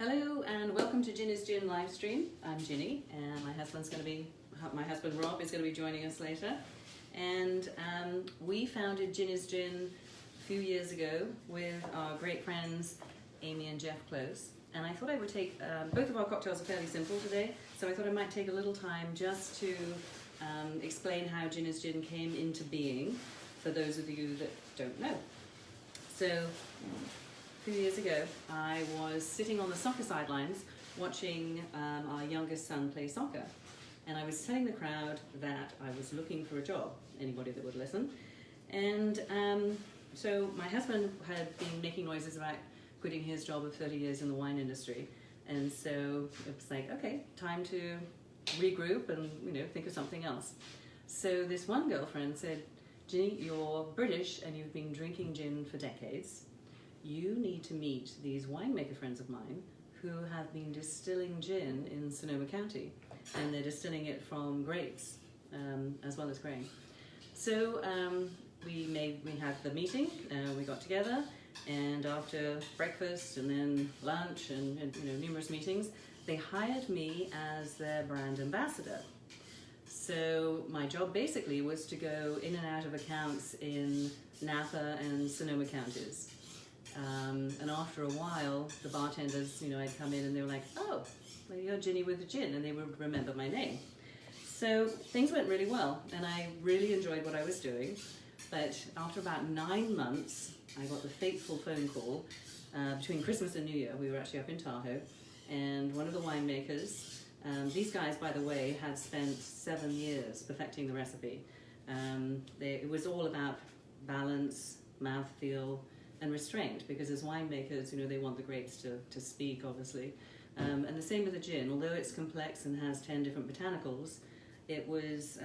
Hello and welcome to Ginny's Gin Livestream. I'm Ginny and my husband Rob is going to be joining us later. And we founded Ginny's Gin a few years ago with our great friends Amy and Jeff Close. And I thought I would take, both of our cocktails are fairly simple today, so I thought I might take a little time just to explain how Ginny's Gin came into being for those of you that don't know. So, a few years ago, I was sitting on the soccer sidelines watching our youngest son play soccer. And I was telling the crowd that I was looking for a job, anybody that would listen. And so my husband had been making noises about quitting his job of 30 years in the wine industry. And so it was like, okay, time to regroup and think of something else. So this one girlfriend said, Ginny, you're British and you've been drinking gin for decades. You need to meet these winemaker friends of mine who have been distilling gin in Sonoma County, and they're distilling it from grapes as well as grain. So we had the meeting, we got together, and after breakfast and then lunch and numerous meetings, they hired me as their brand ambassador. So my job basically was to go in and out of accounts in Napa and Sonoma counties. And after a while, the bartenders, I'd come in and they were like, oh, well, you're Ginny with the gin, and they would remember my name. So things went really well, and I really enjoyed what I was doing. But after about 9 months, I got the fateful phone call between Christmas and New Year. We were actually up in Tahoe, and one of the winemakers, these guys, by the way, had spent 7 years perfecting the recipe. It was all about balance, mouthfeel, and restraint, because as winemakers, they want the grapes to speak, obviously. And the same with the gin. Although it's complex and has 10 different botanicals, it was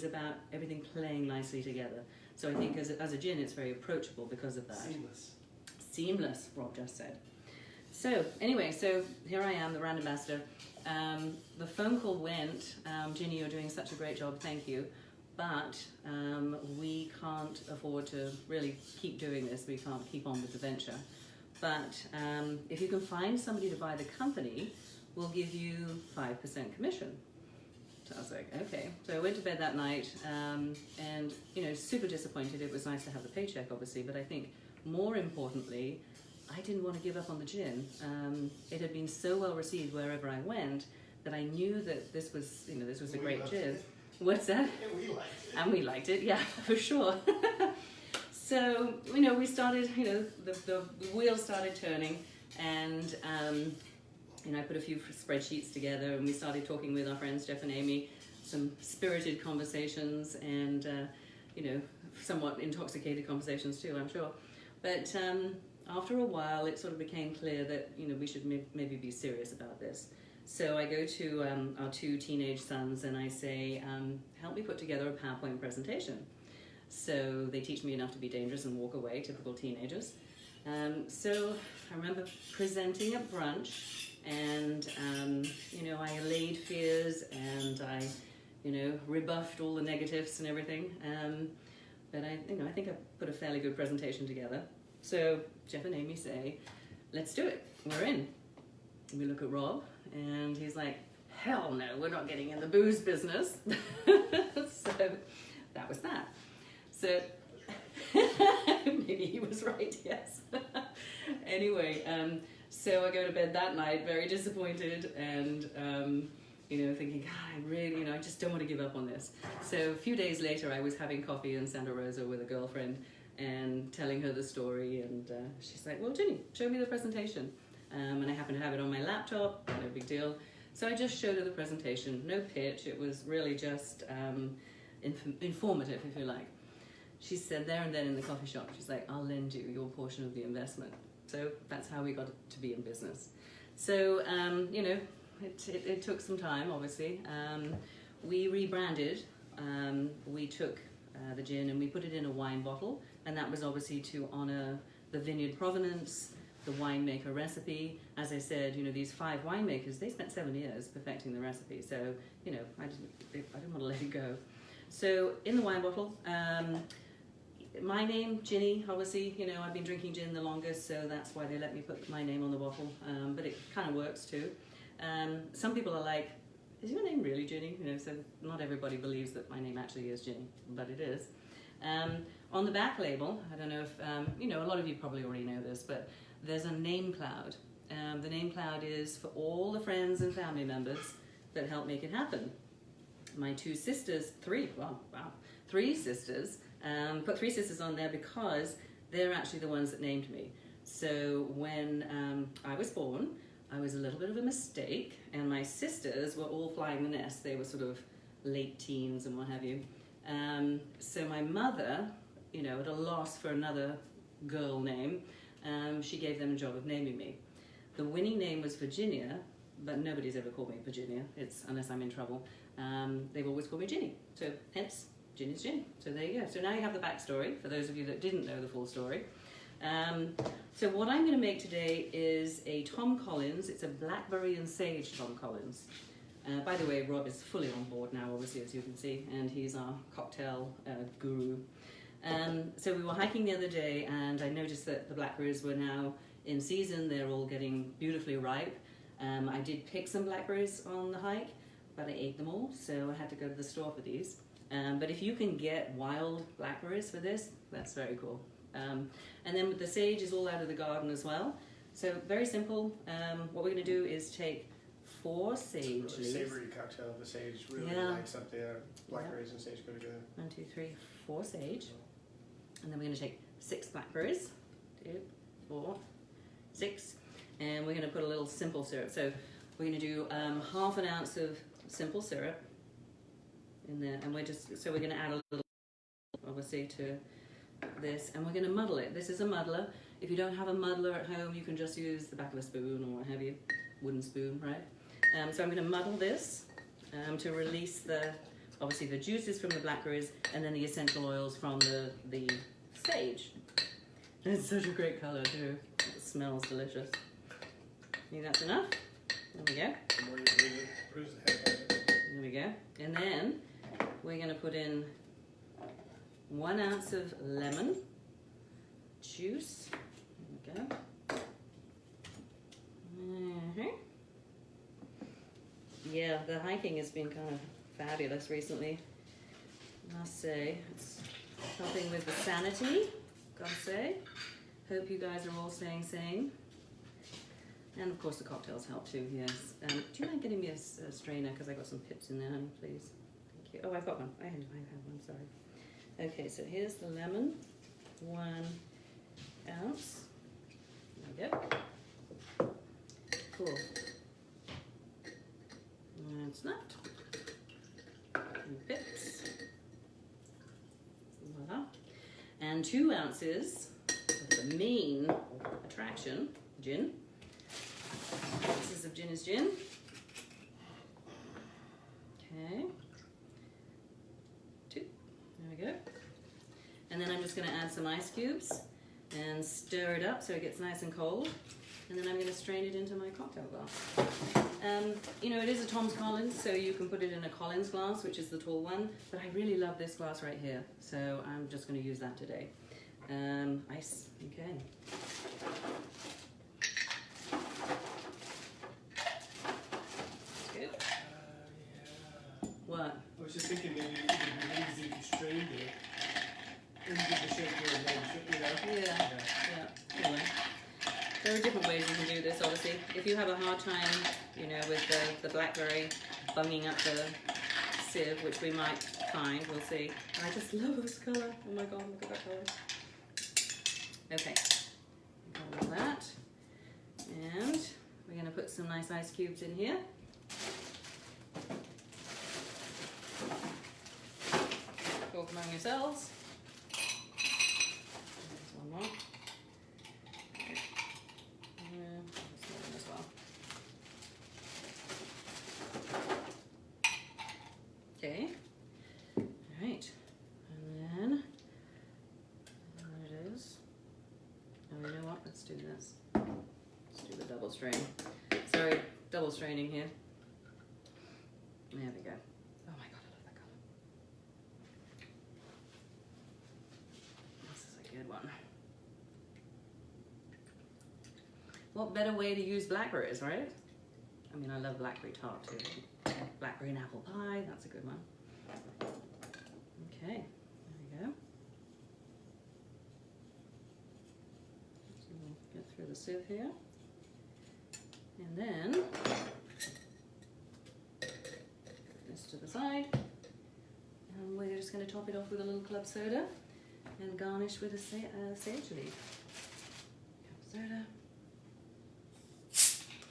about everything playing nicely together. So I think as a gin, it's very approachable because of that. Seamless. Seamless, Rob just said. So anyway, so here I am, the brand ambassador. The phone call went, Ginny, you're doing such a great job, thank you. But we can't afford to really keep doing this. We can't keep on with the venture. But if you can find somebody to buy the company, we'll give you 5% commission. So I was like, okay. So I went to bed that night and, super disappointed. It was nice to have the paycheck, obviously, but I think more importantly, I didn't want to give up on the gin. It had been so well received wherever I went that I knew that this was a great gin. What's that? And we liked it. And we liked it, yeah, for sure. So, we started, the wheels started turning, and, I put a few spreadsheets together, and we started talking with our friends Jeff and Amy, some spirited conversations, and, somewhat intoxicated conversations too, I'm sure. But after a while, it sort of became clear that, we should maybe be serious about this. So I go to our 2 teenage sons and I say, help me put together a PowerPoint presentation. So they teach me enough to be dangerous and walk away, typical teenagers. So I remember presenting at brunch, and I allayed fears and I, rebuffed all the negatives and everything. But I think I put a fairly good presentation together. So Jeff and Amy say, let's do it, we're in. And we look at Rob, and he's like, hell no, we're not getting in the booze business. So that was that. So maybe he was right, yes. Anyway, so I go to bed that night very disappointed and, thinking, God, I just don't want to give up on this. So a few days later, I was having coffee in Santa Rosa with a girlfriend and telling her the story, and she's like, well, Ginny, show me the presentation. And I happened to have it on my laptop, no big deal. So I just showed her the presentation, no pitch, it was really just informative, if you like. She said there and then in the coffee shop, she's like, I'll lend you your portion of the investment. So that's how we got to be in business. So, it took some time, obviously. We rebranded, we took the gin and we put it in a wine bottle, and that was obviously to honor the vineyard provenance, the winemaker recipe. As I said, these 5 winemakers, they spent 7 years perfecting the recipe. So, I didn't want to let it go. So in the wine bottle, my name, Ginny, obviously, you know, I've been drinking gin the longest, so that's why they let me put my name on the bottle, but it kind of works too. Some people are like, is your name really Ginny? You know, so not everybody believes that my name actually is Ginny, but it is. On the back label, I don't know if, you know, a lot of you probably already know this, but there's a name cloud. The name cloud is for all the friends and family members that help make it happen. My two sisters, three sisters, put three sisters on there because they're actually the ones that named me. So when I was born, I was a little bit of a mistake, and my sisters were all flying the nest. They were sort of late teens and what have you. So my mother, you know, at a loss for another girl name, she gave them a job of naming me. The winning name was Virginia, but nobody's ever called me Virginia, unless I'm in trouble. They've always called me Ginny, so hence Ginny's Gin. So there you go. So now you have the backstory, for those of you that didn't know the full story. So what I'm going to make today is a Tom Collins. It's a Blackberry and Sage Tom Collins. By the way, Rob is fully on board now, obviously, as you can see, and he's our cocktail guru. So we were hiking the other day, and I noticed that the blackberries were now in season. They're all getting beautifully ripe. I did pick some blackberries on the hike, but I ate them all, so I had to go to the store for these. But if you can get wild blackberries for this, that's very cool. And then with the sage is all out of the garden as well. So very simple. What we're going to do is take 4 sage leaves. Savory cocktail. The sage really lights up the blackberries and sage go together. 1, 2, 3, 4 sage. And then we're going to take 6 blackberries. 2, 4, 6. And we're going to put a little simple syrup. So we're going to do half an ounce of simple syrup in there. And we're going to add a little, obviously, to this. And we're going to muddle it. This is a muddler. If you don't have a muddler at home, you can just use the back of a spoon or what have you. Wooden spoon, right? So I'm going to muddle this to release obviously the juices from the blackberries and then the essential oils from the sage. It's such a great color too. It smells delicious. I think that's enough. There we go. The more you bruise the heck out of it. There we go. And then we're going to put in 1 ounce of lemon juice. There we go. Yeah, the hiking has been kind of fabulous recently, I must say. It's helping with the sanity, gotta say. Hope you guys are all staying sane. And of course the cocktails help too, yes. Do you mind getting me a strainer, because I got some pips in there, honey, please? Thank you. Oh, I've got one. I have one, sorry. Okay, so here's the lemon, 1 ounce. There we go. Cool. That's not. And pips. Voila. And 2 ounces of the main attraction, gin. This is of Ginny's Gin. Okay. 2. There we go. And then I'm just going to add some ice cubes and stir it up so it gets nice and cold. And then I'm going to strain it into my cocktail glass. You know, it is a Tom Collins, so you can put it in a Collins glass, which is the tall one. But I really love this glass right here, so I'm just going to use that today. Ice, okay. Good. Yeah. What? I was just thinking maybe it would be easy if you strained it and give the shape to it, you know? Yeah. Anyway. There are different ways you can do this, obviously. If you have a hard time, you know, with the blackberry bunging up the sieve, which we might find, we'll see. I just love this colour. Oh my god, look at that colour. Okay, got all that. And we're going to put some nice ice cubes in here. Talk among yourselves. There's one more. Okay, all right, and then there it is. Oh, you know what? Let's do this. Let's do the double strain. Sorry, double straining here. There we go. Oh my god, I love that what better way to use blackberries, right? I mean, I love blackberry tart too. Blackberry and apple pie, that's a good one. Okay, there we go. So we'll get through the sieve here. And then, put this to the side. And we're just going to top it off with a little club soda and garnish with a sage leaf. Club soda,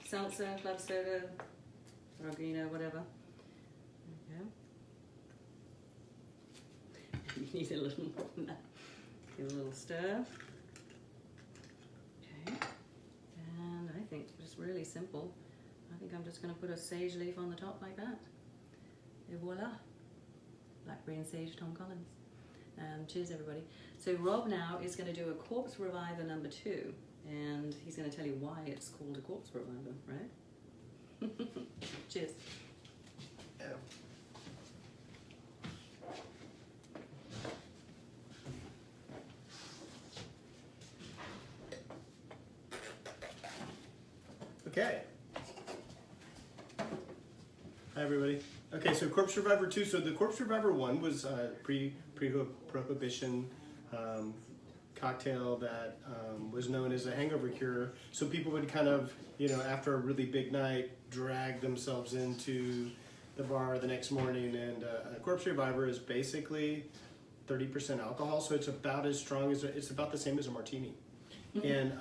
seltzer, club soda, Rogino, whatever. There we go. You need a little more than that. Give it a little stir. Okay. And I think just really simple. I think I'm just going to put a sage leaf on the top like that. Et voila. Blackberry and sage Tom Collins. Cheers everybody. So Rob now is going to do a corpse reviver number 2, and he's going to tell you why it's called a corpse reviver, right? Cheers. Yeah. Okay. Hi everybody. Okay, so Corpse Reviver 2. So the Corpse Reviver 1 was pre-prohibition cocktail that was known as a hangover cure. So people would kind of, you know, after a really big night, drag themselves into the bar the next morning. And a Corpse Reviver is basically 30% alcohol, so it's about as strong as it's about the same as a martini. And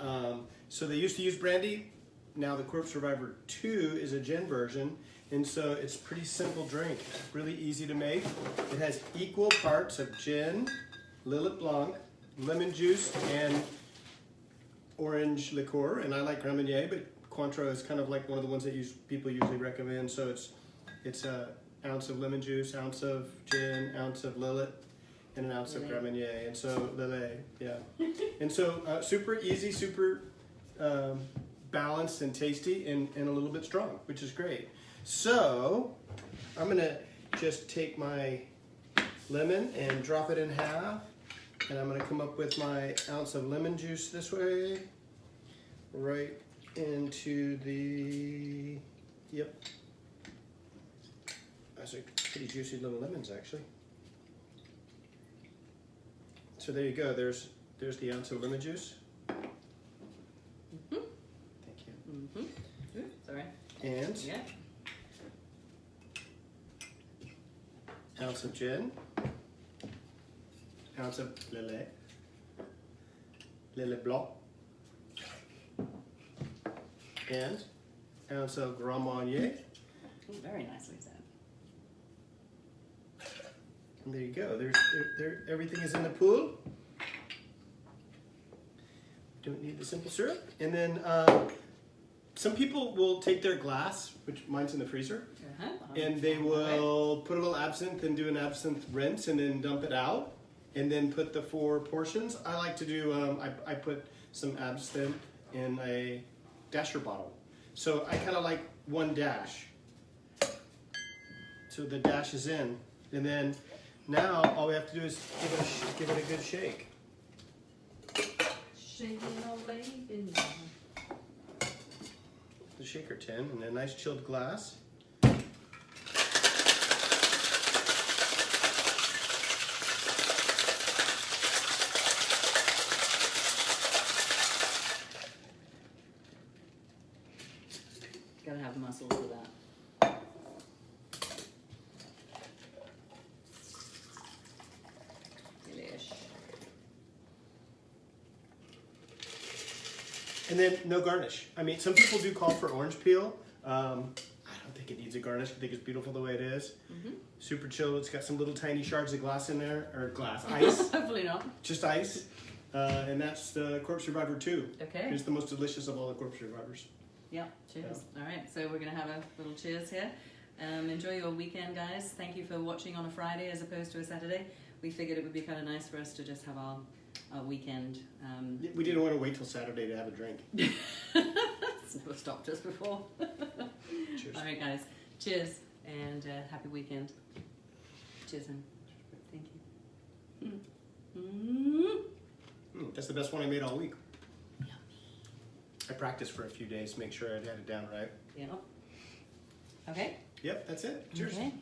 so they used to use brandy. Now the Corpse Reviver 2 is a gin version, and so it's a pretty simple drink. It's really easy to make. It has equal parts of gin, Lillet Blanc, lemon juice, and orange liqueur. And I like Grand Marnier, but Cointreau is kind of like one of the ones that people usually recommend. So it's an ounce of lemon juice, ounce of gin, ounce of Lillet, and an ounce of Grand Marnier. And so Lillet, yeah. And so super easy, super balanced and tasty, and a little bit strong, which is great. So I'm gonna just take my lemon and drop it in half, and I'm gonna come up with my ounce of lemon juice this way, right into the, yep. Those are pretty juicy little lemons actually. So there you go, there's the ounce of lemon juice. Sorry. And yeah, ounce of gin, ounce of Lillet Blanc, and ounce of Grand Marnier. Ooh, very nicely said. And there you go. Everything is in the pool. Don't need the simple syrup. And then some people will take their glass, which mine's in the freezer, and they will put a little absinthe and do an absinthe rinse and then dump it out and then put the 4 portions. I like to do, I put some absinthe in a dasher bottle. So I kind of like 1 dash. So the dash is in. And then now all we have to do is give it a good shake. Shaking away in The shaker tin and a nice chilled glass. Gotta have muscle for that. Delish. And then no garnish. I mean, some people do call for orange peel. I don't think it needs a garnish. I think it's beautiful the way it is. Super chill. It's got some little tiny shards of glass in there, or ice. Hopefully not. Just ice. And that's the Corpse Reviver 2. Okay. It's the most delicious of all the Corpse Revivers. Yeah, cheers. Yeah. All right, so we're going to have a little cheers here. Enjoy your weekend, guys. Thank you for watching on a Friday as opposed to a Saturday. We figured it would be kind of nice for us to just have our weekend. We didn't want to wait till Saturday to have a drink. It's never stopped us before. Cheers. All right, guys. Cheers and happy weekend. Cheers, and thank you. That's the best one I made all week. I practiced for a few days to make sure I'd had it down right. Yeah. Okay. Yep, that's it. Cheers. Okay.